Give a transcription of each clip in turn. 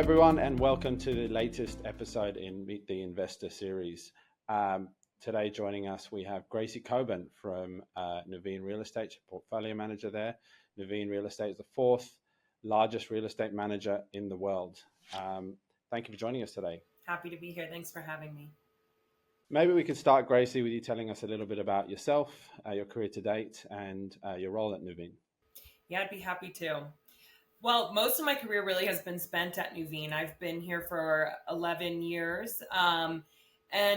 everyone, and welcome to the latest episode in Meet the Investor series. Today, joining us, we have Gracie Coburn from Nuveen Real Estate, portfolio manager there. Nuveen Real Estate is the fourth largest real estate manager in the world. Thank you for joining us today. Happy to be here. Thanks for having me. Maybe we could start, Gracie, with you telling us a little bit about yourself, your career to date, and your role at Nuveen. Yeah, I'd be happy to. Well, most of my career really has been spent at Nuveen. I've been here for 11 years, and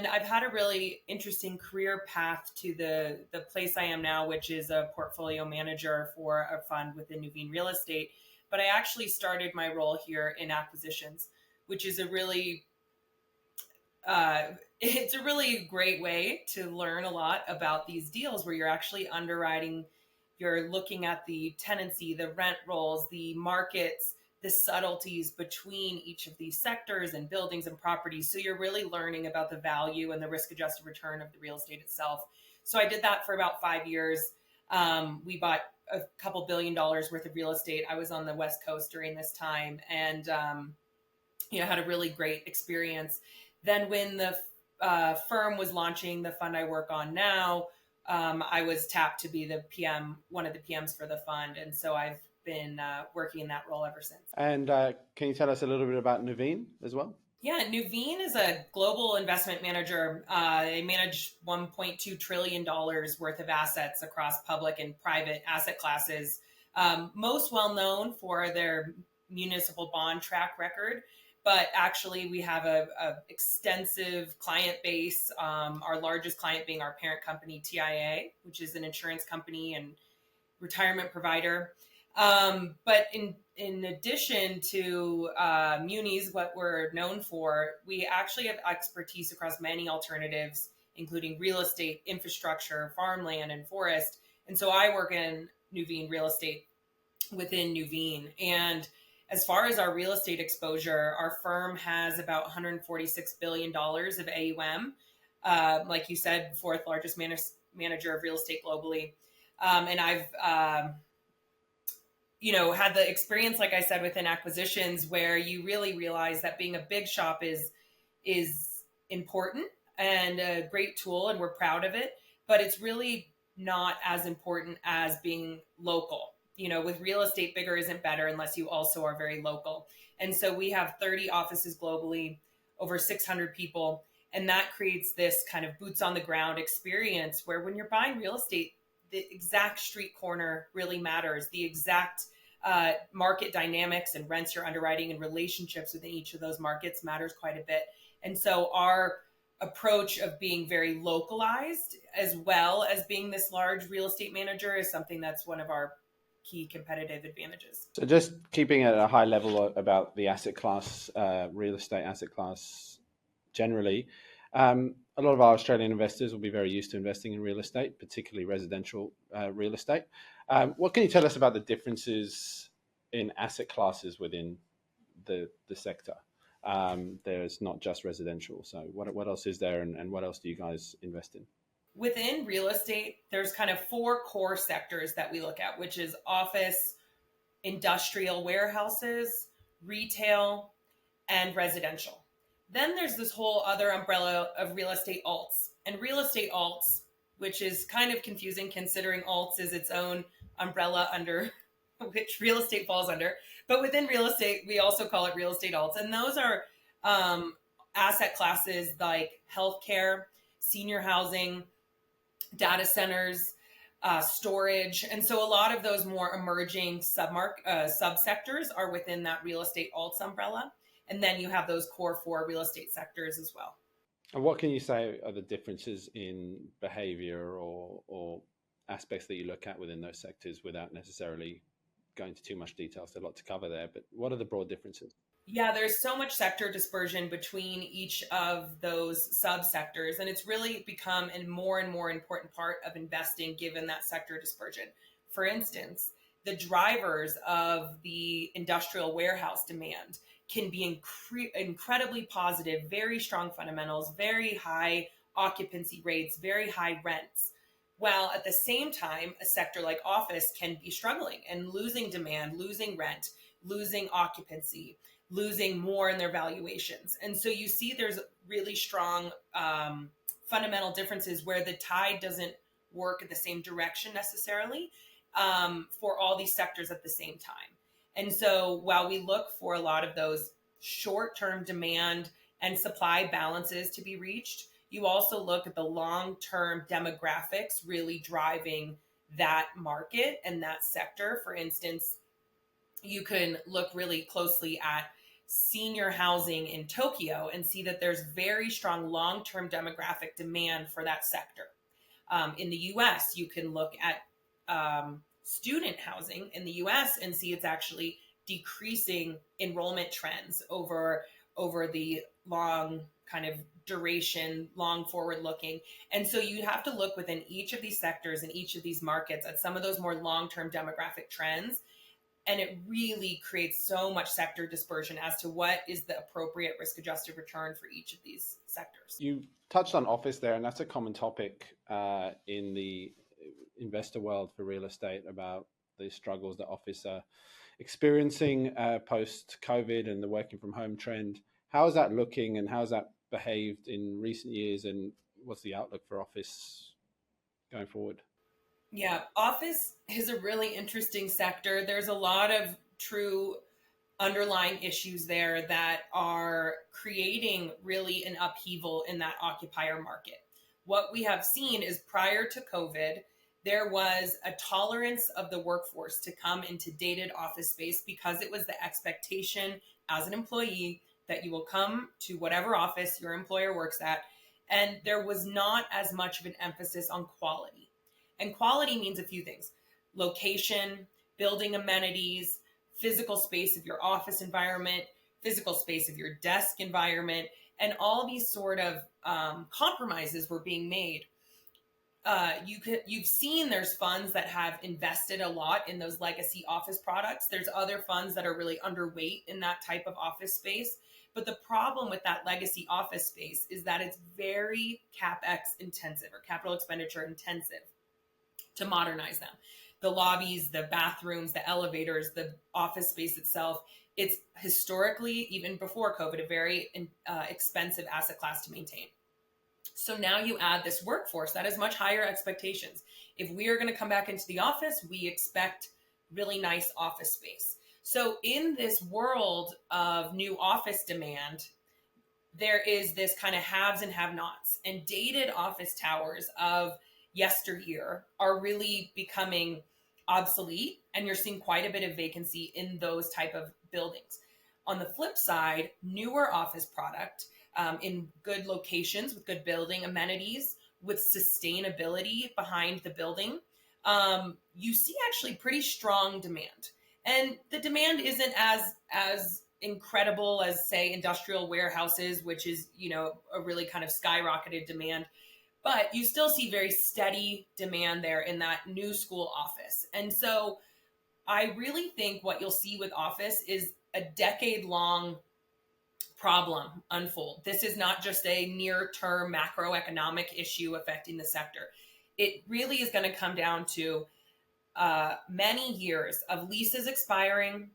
I've had a really interesting career path to the place I am now, which is a portfolio manager for a fund within Nuveen Real Estate. But I actually started my role here in acquisitions, which is it's a really great way to learn a lot about these deals where you're actually underwriting. You're looking at the tenancy, the rent rolls, the markets, the subtleties between each of these sectors and buildings and properties. So you're really learning about the value and the risk-adjusted return of the real estate itself. So I did that for about 5 years. We bought a couple $1 billion worth of real estate. I was on the West Coast during this time and had a really great experience. Then when the firm was launching the fund I work on now, I was tapped to be the PM, one of the PMs for the fund. And so I've been working in that role ever since. And can you tell us a little bit about Nuveen as well? Yeah, Nuveen is a global investment manager. They manage $1.2 trillion worth of assets across public and private asset classes. Most well known for their municipal bond track record. But actually, we have a extensive client base, our largest client being our parent company, TIA, which is an insurance company and retirement provider. But in addition to munis, what we're known for, we actually have expertise across many alternatives, including real estate, infrastructure, farmland, and forest. And so I work in Nuveen Real Estate within Nuveen. And as far as our real estate exposure, our firm has about $146 billion of AUM. Like you said, fourth largest manager of real estate globally. And I've, had the experience, like I said, within acquisitions where you really realize that being a big shop is important and a great tool, and we're proud of it. But it's really not as important as being local. With real estate, bigger isn't better unless you also are very local. And so we have 30 offices globally, over 600 people. And that creates this kind of boots on the ground experience where when you're buying real estate, the exact street corner really matters. The exact market dynamics and rents you're underwriting and relationships within each of those markets matters quite a bit. And so our approach of being very localized as well as being this large real estate manager is something that's one of our key competitive advantages. So just keeping at a high level about the asset class, real estate asset class generally, a lot of our Australian investors will be very used to investing in real estate, particularly residential real estate. What can you tell us about the differences in asset classes within the sector? There's not just residential. So what else is there, and what else do you guys invest in? Within real estate, there's kind of 4 core sectors that we look at, which is office, industrial warehouses, retail, and residential. Then there's this whole other umbrella of real estate alts. And real estate alts, which is kind of confusing considering alts is its own umbrella under which real estate falls under. But within real estate, we also call it real estate alts. And those are asset classes like healthcare, senior housing, data centers, storage. And so a lot of those more emerging subsectors are within that real estate alts umbrella. And then you have those core 4 real estate sectors as well. And what can you say are the differences in behavior or aspects that you look at within those sectors without necessarily going into too much detail? There's a lot to cover there, but what are the broad differences? Yeah, there's so much sector dispersion between each of those subsectors, and it's really become a more and more important part of investing given that sector dispersion. For instance, the drivers of the industrial warehouse demand can be incredibly positive, very strong fundamentals, very high occupancy rates, very high rents. While at the same time, a sector like office can be struggling and losing demand, losing rent, losing occupancy, losing more in their valuations. And so you see there's really strong fundamental differences where the tide doesn't work in the same direction necessarily for all these sectors at the same time. And so while we look for a lot of those short-term demand and supply balances to be reached, you also look at the long-term demographics really driving that market and that sector. For instance, you can look really closely at senior housing in Tokyo and see that there's very strong long-term demographic demand for that sector. In the US, you can look at student housing in the US and see it's actually decreasing enrollment trends over the long kind of duration, long forward looking. And so you have to look within each of these sectors and each of these markets at some of those more long-term demographic trends. And it really creates so much sector dispersion as to what is the appropriate risk-adjusted return for each of these sectors. You touched on office there, and that's a common topic in the investor world for real estate, about the struggles that office are experiencing post-COVID and the working from home trend. How is that looking, and how has that behaved in recent years, and what's the outlook for office going forward? Yeah, office is a really interesting sector. There's a lot of true underlying issues there that are creating really an upheaval in that occupier market. What we have seen is prior to COVID, there was a tolerance of the workforce to come into dated office space because it was the expectation as an employee that you will come to whatever office your employer works at. And there was not as much of an emphasis on quality. And quality means a few things: location, building amenities, physical space of your office environment, physical space of your desk environment, and all these sort of compromises were being made. You've seen there's funds that have invested a lot in those legacy office products. There's other funds that are really underweight in that type of office space. But the problem with that legacy office space is that it's very CapEx intensive or capital expenditure intensive to modernize them. The lobbies, the bathrooms, the elevators, the office space itself, it's historically, even before COVID, a very expensive asset class to maintain. So now you add this workforce that has much higher expectations. If we are going to come back into the office, we expect really nice office space. So in this world of new office demand, there is this kind of haves and have-nots, and dated office towers of yesteryear are really becoming obsolete, and you're seeing quite a bit of vacancy in those type of buildings. On the flip side, newer office product in good locations with good building amenities, with sustainability behind the building, you see actually pretty strong demand. And the demand isn't as incredible as, say, industrial warehouses, which is, a really kind of skyrocketed demand. But you still see very steady demand there in that new school office. And so I really think what you'll see with office is a decade-long problem unfold. This is not just a near-term macroeconomic issue affecting the sector. It really is going to come down to many years of leases expiring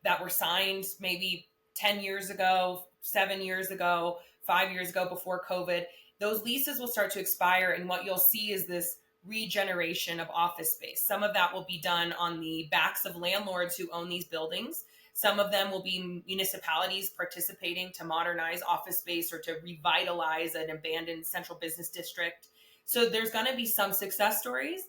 that were signed maybe 10 years ago, 7 years ago, 5 years ago before COVID. Those leases will start to expire, and what you'll see is this regeneration of office space. Some of that will be done on the backs of landlords who own these buildings. Some of them will be municipalities participating to modernize office space or to revitalize an abandoned central business district. So there's going to be some success stories,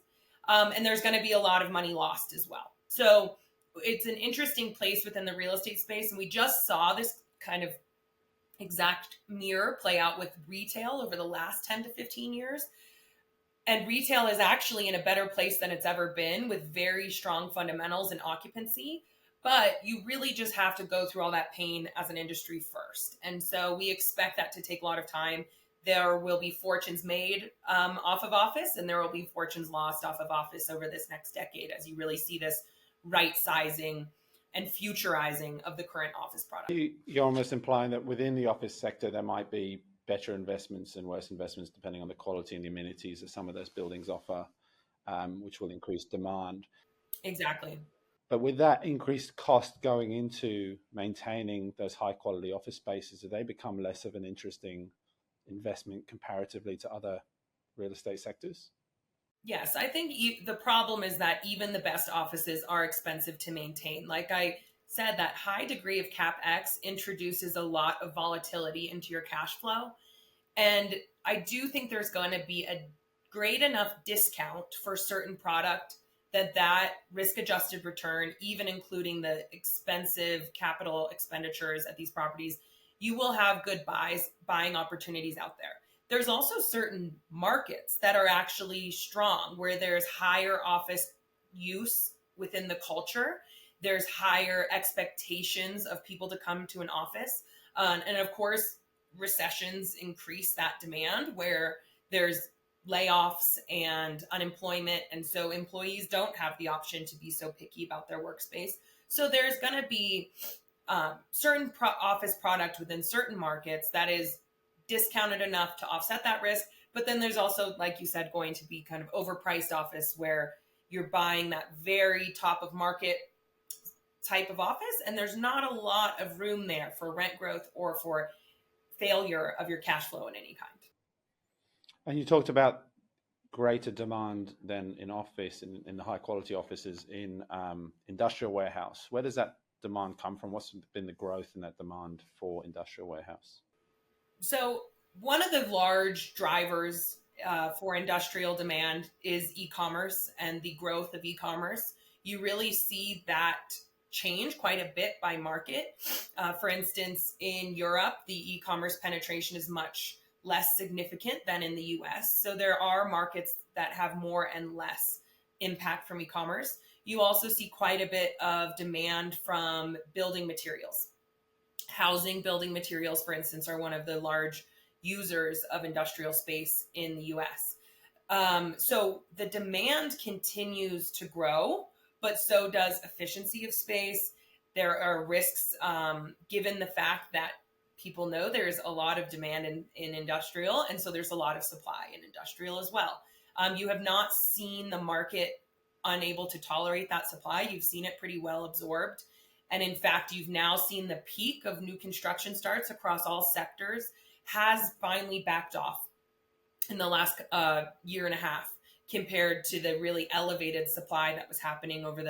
and there's going to be a lot of money lost as well. So it's an interesting place within the real estate space, and we just saw this kind of exact mirror play out with retail over the last 10 to 15 years. And retail is actually in a better place than it's ever been, with very strong fundamentals and occupancy. But you really just have to go through all that pain as an industry first. And so we expect that to take a lot of time. There will be fortunes made off of office, and there will be fortunes lost off of office over this next decade as you really see this right sizing and futurizing of the current office product. You're almost implying that within the office sector, there might be better investments and worse investments depending on the quality and the amenities that some of those buildings offer, which will increase demand. Exactly. But with that increased cost going into maintaining those high quality office spaces, do they become less of an interesting investment comparatively to other real estate sectors? Yes, I think the problem is that even the best offices are expensive to maintain. Like I said, that high degree of CapEx introduces a lot of volatility into your cash flow. And I do think there's going to be a great enough discount for certain product that risk adjusted return, even including the expensive capital expenditures at these properties, you will have good buying opportunities out there. There's also certain markets that are actually strong where there's higher office use within the culture. There's higher expectations of people to come to an office. And of course, recessions increase that demand where there's layoffs and unemployment. And so employees don't have the option to be so picky about their workspace. So there's going to be certain office product within certain markets that is discounted enough to offset that risk. But then there's also, like you said, going to be kind of overpriced office where you're buying that very top of market type of office. And there's not a lot of room there for rent growth or for failure of your cash flow in any kind. And you talked about greater demand than in office, in the high quality offices in industrial warehouse. Where does that demand come from? What's been the growth in that demand for industrial warehouse? So one of the large drivers for industrial demand is e-commerce and the growth of e-commerce. You really see that change quite a bit by market. For instance, in Europe, the e-commerce penetration is much less significant than in the US. So there are markets that have more and less impact from e-commerce. You also see quite a bit of demand from building materials. Housing building materials, for instance, are one of the large users of industrial space in the US. So the demand continues to grow, but so does efficiency of space. There are risks given the fact that people know there's a lot of demand in industrial, and so there's a lot of supply in industrial as well. You have not seen the market unable to tolerate that supply. You've seen it pretty well absorbed. And in fact, you've now seen the peak of new construction starts across all sectors has finally backed off in the last year and a half compared to the really elevated supply that was happening over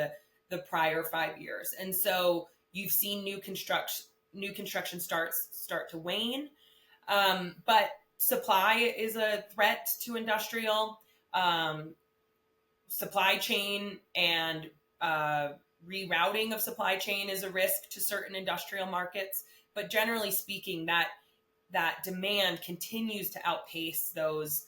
the prior 5 years. And so you've seen new construction starts start to wane. But supply is a threat to industrial. Supply chain and rerouting of supply chain is a risk to certain industrial markets. But generally speaking, that demand continues to outpace those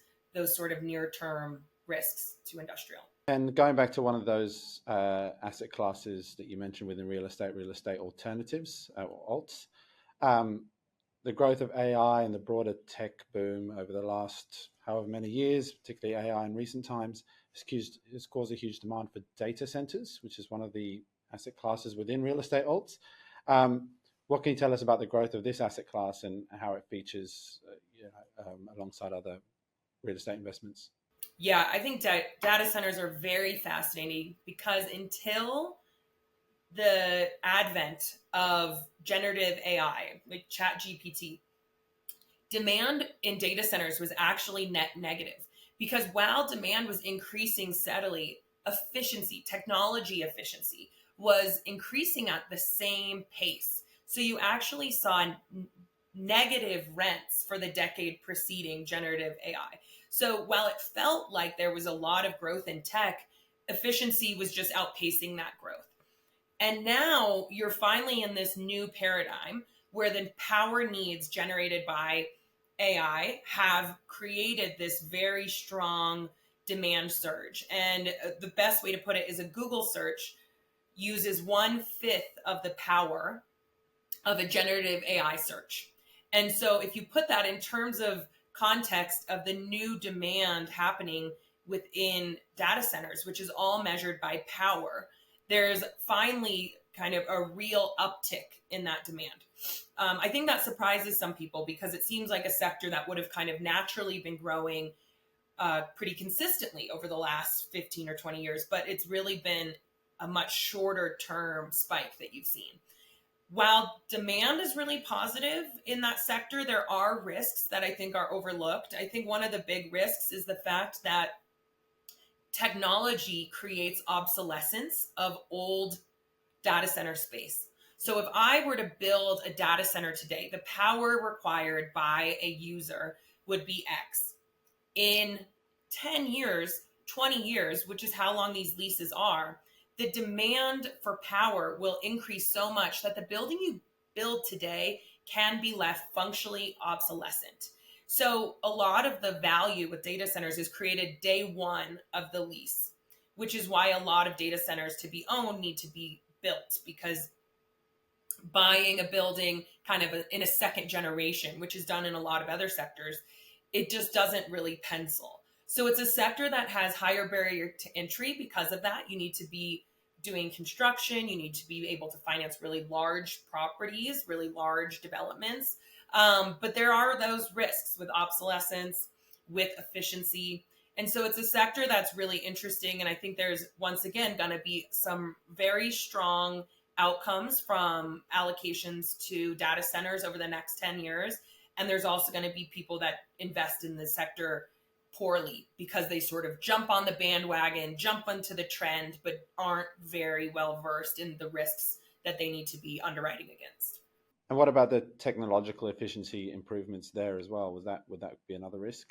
sort of near-term risks to industrial. And going back to one of those asset classes that you mentioned within real estate alternatives, alts, the growth of AI and the broader tech boom over the last however many years, particularly AI in recent times, has caused a huge demand for data centers, which is one of the asset classes within real estate alts. What can you tell us about the growth of this asset class and how it features alongside other real estate investments? Yeah, I think data centers are very fascinating because until the advent of generative AI, like ChatGPT, demand in data centers was actually net negative because while demand was increasing steadily, technology efficiency was increasing at the same pace. So you actually saw negative rents for the decade preceding generative AI. So while it felt like there was a lot of growth in tech, efficiency was just outpacing that growth. And now you're finally in this new paradigm where the power needs generated by AI have created this very strong demand surge. And the best way to put it is a Google search uses 1/5 of the power of a generative AI search. And so if you put that in terms of context of the new demand happening within data centers, which is all measured by power, there's finally kind of a real uptick in that demand. I think that surprises some people because it seems like a sector that would have kind of naturally been growing pretty consistently over the last 15 or 20 years, but it's really been a much shorter term spike that you've seen. While demand is really positive in that sector, there are risks that I think are overlooked. I think one of the big risks is the fact that technology creates obsolescence of old data center space. So if I were to build a data center today, the power required by a user would be X. In 10 years, 20 years, which is how long these leases are, the demand for power will increase so much that the building you build today can be left functionally obsolescent. So a lot of the value with data centers is created day one of the lease, which is why a lot of data centers to be owned need to be built, because buying a building kind of in a second generation, which is done in a lot of other sectors, it just doesn't really pencil. So it's a sector that has higher barrier to entry because of that. You need to be doing construction. You need to be able to finance really large properties, really large developments. But there are those risks with obsolescence, with efficiency. And so it's a sector that's really interesting. And I think there's, once again, going to be some very strong outcomes from allocations to data centers over the next 10 years. And there's also going to be people that invest in the sector poorly because they sort of jump on the bandwagon, jump into the trend, but aren't very well versed in the risks that they need to be underwriting against. And what about the technological efficiency improvements there as well? Would that be another risk?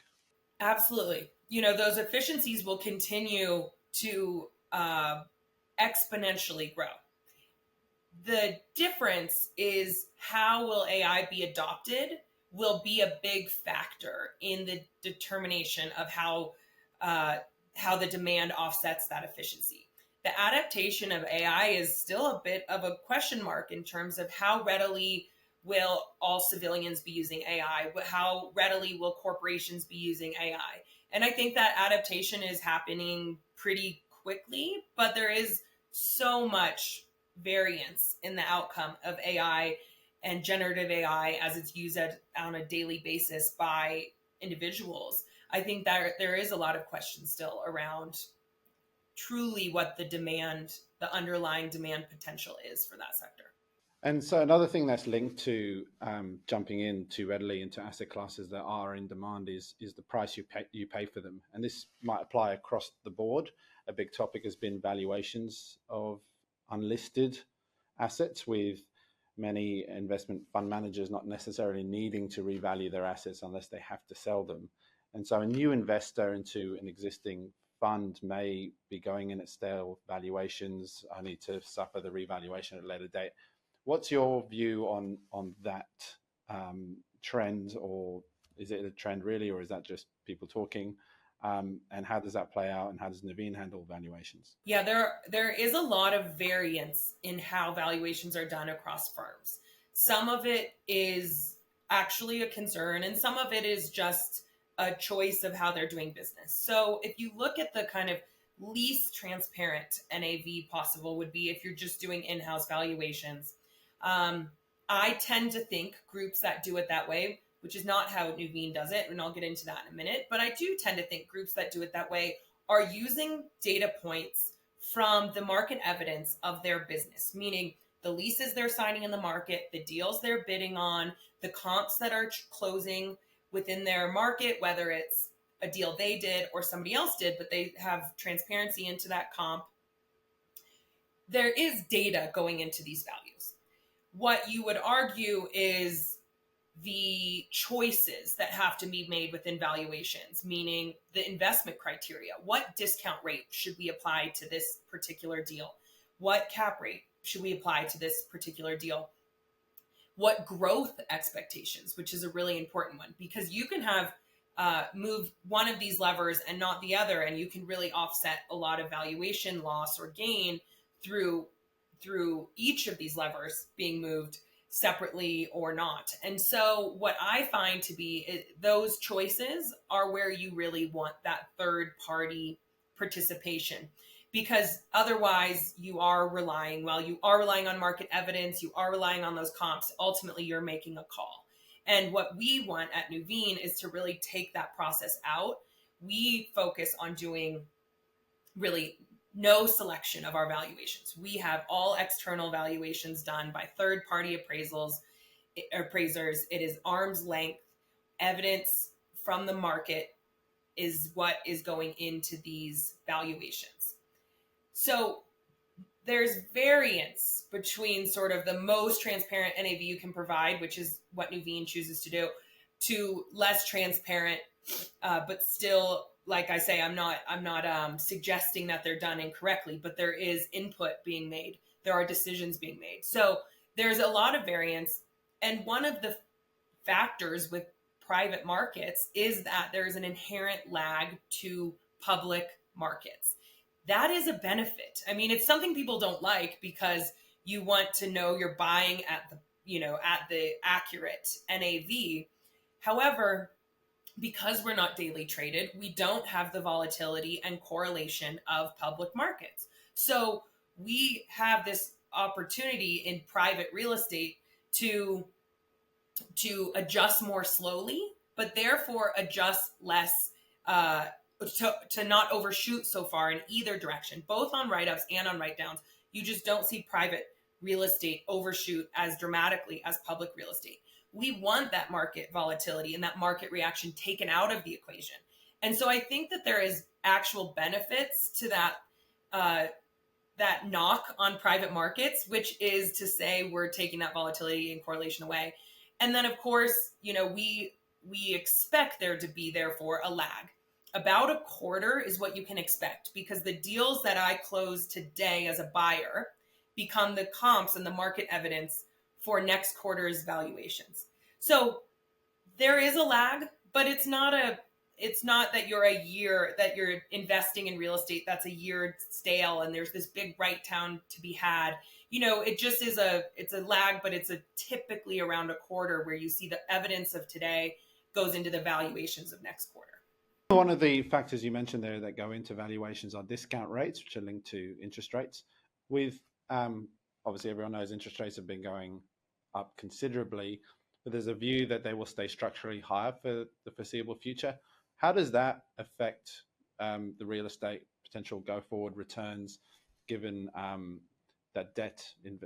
Absolutely. Those efficiencies will continue to exponentially grow. The difference is how will AI be adopted will be a big factor in the determination of how the demand offsets that efficiency. The adaptation of AI is still a bit of a question mark in terms of how readily will all civilians be using AI? How readily will corporations be using AI? And I think that adaptation is happening pretty quickly, but there is so much variance in the outcome of AI and generative AI as it's used on a daily basis by individuals. I think that there is a lot of questions still around truly what the underlying demand potential is for that sector. And so another thing that's linked to jumping in too readily into asset classes that are in demand is the price you pay for them. And this might apply across the board. A big topic has been valuations of unlisted assets, with many investment fund managers not necessarily needing to revalue their assets unless they have to sell them. And so a new investor into an existing fund may be going in at stale valuations. I need to suffer the revaluation at a later date. What's your view on that trend, or is it a trend really, or is that just people talking? And how does that play out, and how does Nuveen handle valuations? Yeah, there is a lot of variance in how valuations are done across firms. Some of it is actually a concern, and some of it is just a choice of how they're doing business. So if you look at the kind of least transparent NAV possible would be if you're just doing in-house valuations. I tend to think groups that do it that way, which is not how Nuveen does it, and I'll get into that in a minute, but I do tend to think groups that do it that way are using data points from the market evidence of their business, meaning the leases they're signing in the market, the deals they're bidding on, the comps that are closing within their market, whether it's a deal they did or somebody else did, but they have transparency into that comp. There is data going into these values. What you would argue is the choices that have to be made within valuations, meaning the investment criteria. What discount rate should we apply to this particular deal? What cap rate should we apply to this particular deal? What growth expectations, which is a really important one, because you can have move one of these levers and not the other, and you can really offset a lot of valuation loss or gain through each of these levers being moved separately or not. And so what I find to be those choices are where you really want that third party participation, because otherwise you are relying on market evidence, you are relying on those comps. Ultimately, you're making a call. And what we want at Nuveen is to really take that process out. We focus on doing really no selection of our valuations. We have all external valuations done by third-party appraisers. It is arm's length. Evidence from the market is what is going into these valuations. So there's variance between sort of the most transparent NAV you can provide, which is what Nuveen chooses to do, to less transparent, but still, like I say, I'm not suggesting that they're done incorrectly, but there is input being made. There are decisions being made. So there's a lot of variance. And one of the factors with private markets is that there is an inherent lag to public markets. That is a benefit. I mean, it's something people don't like because you want to know you're buying at the accurate NAV. However, because we're not daily traded, we don't have the volatility and correlation of public markets. So we have this opportunity in private real estate to adjust more slowly, but therefore adjust less, to not overshoot so far in either direction, both on write-ups and on write-downs. You just don't see private real estate overshoot as dramatically as public real estate. We want that market volatility and that market reaction taken out of the equation. And so I think that there is actual benefits to that knock on private markets, which is to say we're taking that volatility and correlation away. And then, of course, we expect there to be, therefore, a lag. About a quarter is what you can expect, because the deals that I close today as a buyer become the comps and the market evidence for next quarter's valuations. So there is a lag, but it's not that you're investing in real estate that's a year stale and there's this big write down to be had. It just is it's a lag, but it's typically around a quarter where you see the evidence of today goes into the valuations of next quarter. One of the factors you mentioned there that go into valuations are discount rates, which are linked to interest rates. With obviously everyone knows interest rates have been going up considerably, but there's a view that they will stay structurally higher for the foreseeable future. How does that affect the real estate potential go forward returns, given that debt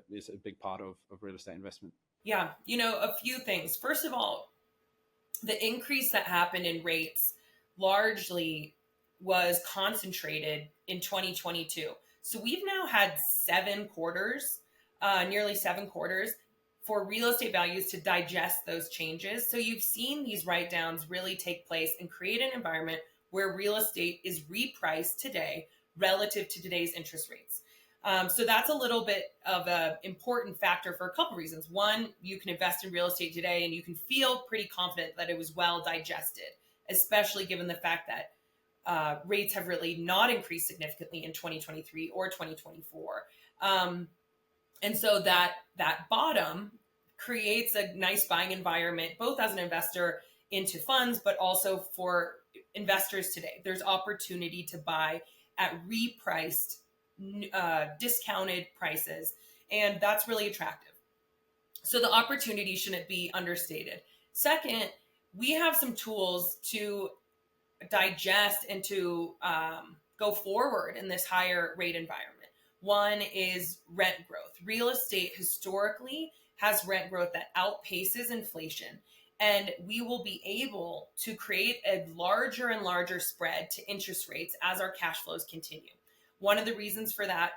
is a big part of real estate investment? Yeah, a few things. First of all, the increase that happened in rates largely was concentrated in 2022. So we've now had 7 quarters, nearly 7 quarters, for real estate values to digest those changes. So you've seen these write-downs really take place and create an environment where real estate is repriced today relative to today's interest rates. So that's a little bit of an important factor for a couple of reasons. One, you can invest in real estate today and you can feel pretty confident that it was well digested, especially given the fact that rates have really not increased significantly in 2023 or 2024. And so that bottom creates a nice buying environment, both as an investor into funds, but also for investors today. There's opportunity to buy at repriced, discounted prices, and that's really attractive. So the opportunity shouldn't be understated. Second, we have some tools to digest and to go forward in this higher rate environment. One is rent growth. Real estate historically has rent growth that outpaces inflation, and we will be able to create a larger and larger spread to interest rates as our cash flows continue. One of the reasons for that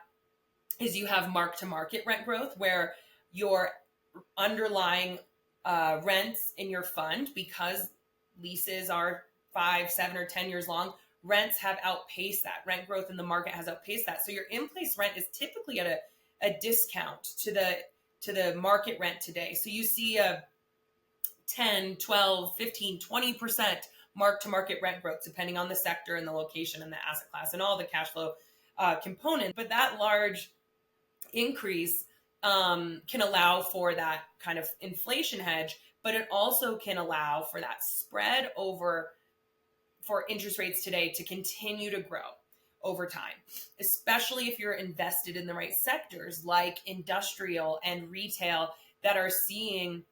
is you have mark-to-market rent growth, where your underlying rents in your fund, because leases are 5, 7, or 10 years long, rents have outpaced that. Rent growth in the market has outpaced that. So your in-place rent is typically at a discount to the market rent today. So you see a 10, 12, 15, 20% mark-to-market rent growth, depending on the sector and the location and the asset class and all the cash flow component. But that large increase can allow for that kind of inflation hedge, but it also can allow for that spread for interest rates today to continue to grow over time, especially if you're invested in the right sectors like industrial and retail that are seeing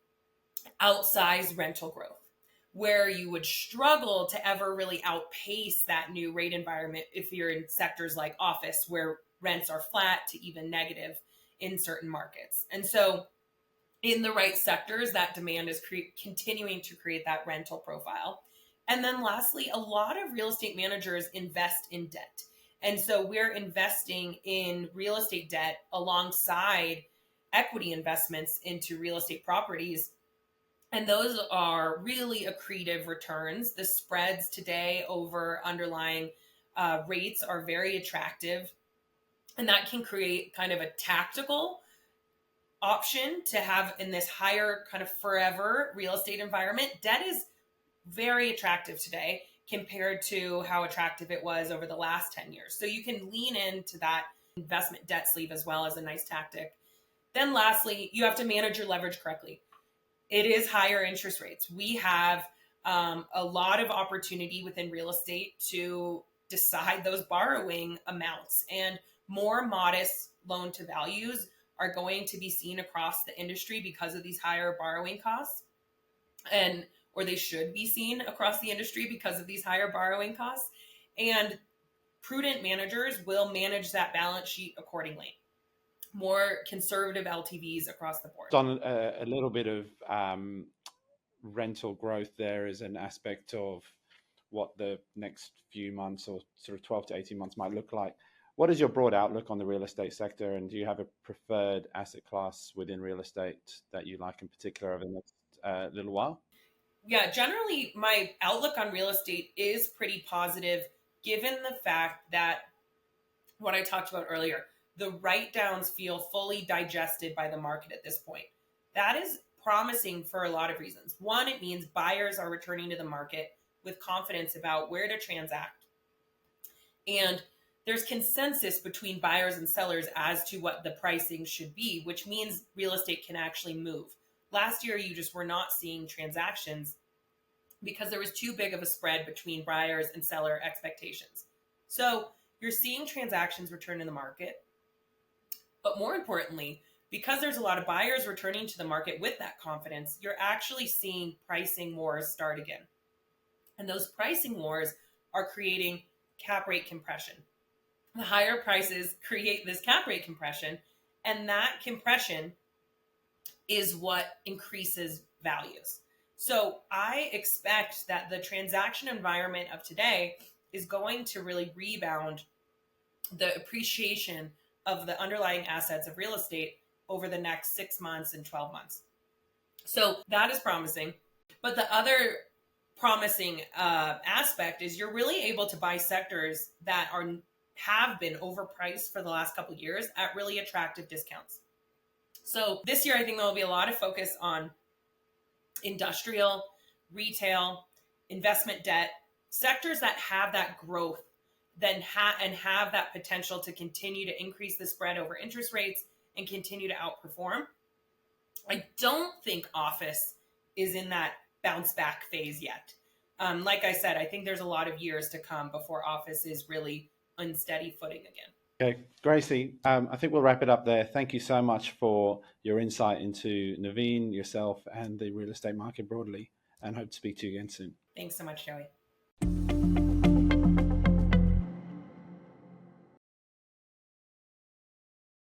outsized rental growth. where you would struggle to ever really outpace that new rate environment if you're in sectors like office, where rents are flat to even negative in certain markets. And so in the right sectors, that demand is continuing to create that rental profile. And then lastly, a lot of real estate managers invest in debt. And so we're investing in real estate debt alongside equity investments into real estate properties. And those are really accretive returns. The spreads today over underlying rates are very attractive. And that can create kind of a tactical option to have in this higher kind of forever real estate environment. Debt is very attractive today compared to how attractive it was over the last 10 years. So you can lean into that investment debt sleeve as well as a nice tactic. Then lastly, you have to manage your leverage correctly. It is higher interest rates. We have a lot of opportunity within real estate to decide those borrowing amounts, and more modest loan to values are going to be seen across the industry because of these higher borrowing costs, or they should be seen across the industry because of these higher borrowing costs. And prudent managers will manage that balance sheet accordingly. More conservative LTVs across the board. On a little bit of rental growth, there is an aspect of what the next few months or sort of 12 to 18 months might look like. What is your broad outlook on the real estate sector, and do you have a preferred asset class within real estate that you like in particular over the next little while? Yeah, generally my outlook on real estate is pretty positive, given the fact that what I talked about earlier, the write-downs feel fully digested by the market at this point. That is promising for a lot of reasons. One, it means buyers are returning to the market with confidence about where to transact. And there's consensus between buyers and sellers as to what the pricing should be, which means real estate can actually move. Last year, you just were not seeing transactions because there was too big of a spread between buyers and seller expectations. So you're seeing transactions return to the market. But more importantly, because there's a lot of buyers returning to the market with that confidence, you're actually seeing pricing wars start again. And those pricing wars are creating cap rate compression. The higher prices create this cap rate compression, and that compression is what increases values. So I expect that the transaction environment of today is going to really rebound the appreciation of the underlying assets of real estate over the next 6 months and 12 months. So that is promising. But the other promising aspect is you're really able to buy sectors that have been overpriced for the last couple of years at really attractive discounts. So this year, I think there'll be a lot of focus on industrial, retail, investment debt, sectors that have that growth and have that potential to continue to increase the spread over interest rates and continue to outperform. I don't think office is in that bounce back phase yet. Like I said, I think there's a lot of years to come before office is really on steady footing again. Okay, Gracie, I think we'll wrap it up there. Thank you so much for your insight into Nuveen, yourself, and the real estate market broadly, and hope to speak to you again soon. Thanks so much, Joey.